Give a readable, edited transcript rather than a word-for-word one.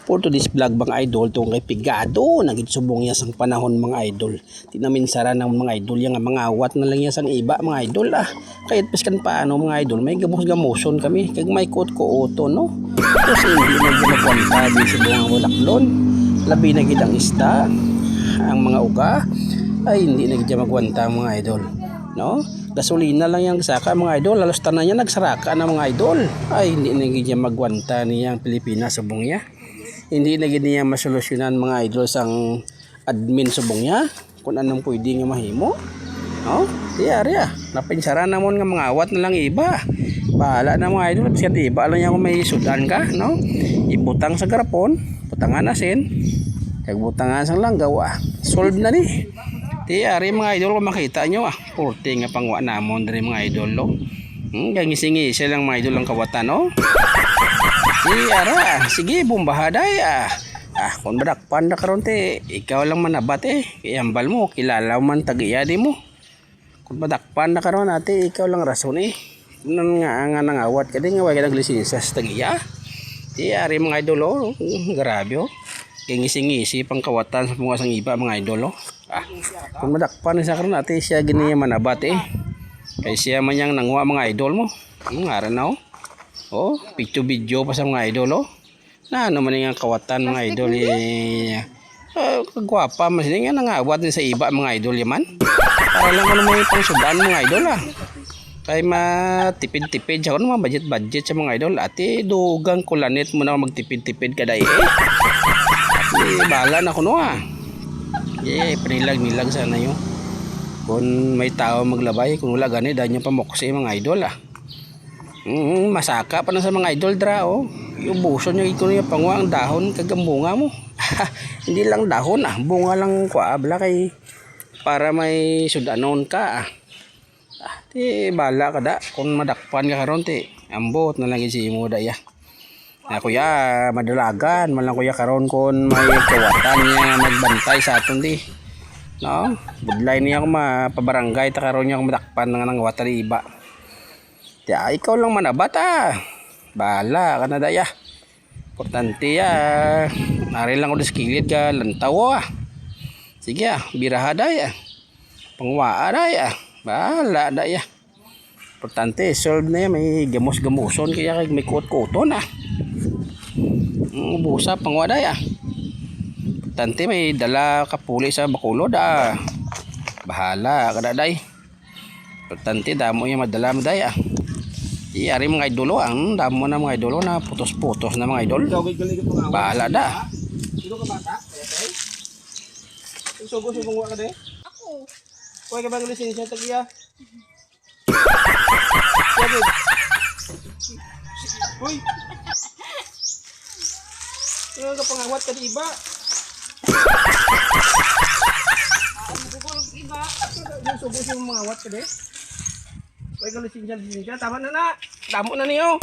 For today's vlog mga idol, itong kay Pigado, nagsubong niya sang panahon mga idol. Tinamin sara ng mga idol, yung mga awat na lang niya sang iba mga idol Kahit piskan paano mga idol, may gamos-gamoson kami, kag may kuot-kuoto no. Kasi hindi nagmagwanta din sa buong walaklon. Labi na gidang isda, ang mga uga, ay hindi na magwanta mga idol. No? Gasolina lang yung saka mga idol, halos tanan niya nagsaraka na mga idol. Ay hindi na magwanta niyang Pilipinas subong niya. Hindi na niya masolusyonan mga idol sang admin subong niya kung anong pwede nga mahimo. No? Tiyari napinsara namon nga mga awat na lang iba. Bahala na mga idol, biskat iba lang niya kung may sudan ka, no? Ibutang sa garapon, butangan asin, kag butangan sang langgaw solve na ni. Tiyari mga idol, kung makita nyo porte nga pangwa namon diri mga idol lo. Gangisi-ngisi lang mga idol ang kawatan no. Tiyara, sige bumbahaday kung badakpan na karon te, ikaw lang manabat Iambal mo, kilala man tagiyadi mo. Kung badakpan na karon ate, ikaw lang rason Nang nga nangawat ka din nga wala naglisensya sa tagiya. Tiyari mga idol grabe Gangisi-ngisi pang kawatan sa mga sang iba mga idol kung madakpan sa karon ate, siya gini manabat kay siya man yang nangwa mga idol mo. Ngara na picture video pa sa mga idol na ano man nga kawatan mga idol kagwapa mas nga nangawat din sa iba mga idol yaman. Para lang ano may pangsudan mga idol kay matipid-tipid sa kuno budget sa mga idol ate dugang kulanit mo na magtipid-tipid kada bala na kuno panilag-nilag sana yun kung may tao maglabay kung wala gani dahil niya pamoksi mga idol masaka pa na sa mga idol dra yung buso niya ikaw niya pangwa ang dahon kagambunga mo hindi lang dahon bunga lang abla kay para may sudanon ka ti bala kada kung madakpan ka karon ti ambot na lang si mo daya kuya madalagan man lang kuya karon kon may kawatan niya magbantay sa aton di no budlay niya ko mapabarangay ta karon niya madakpan ng watan iba. Ikaw lang manabat bahala ka na daya. Importante nari lang ko diskilid ka lantaw sige biraha daya. Pangwaa daya. Bahala daya. Importante solve na yan, may gamos-gamoson kaya may kuot-kuoton busa pangwa daya. Importante may dala kapuli sa bakulod bahala ka na day. Importante damo yung madala mo daya. Iyari mga idolo ang damo na mga idolo na putos-putos na mga idol. Bahala da. Sino ka bata? Sugo-sugo ka de? Ako. Kuha ka bang lisensya tagiya? David. Uy. Ano ka pangawat ka di iba? Iba. Sugo-sugo mangawat ka de? Kuha ka lisensya. Tama na. Damo na niyo.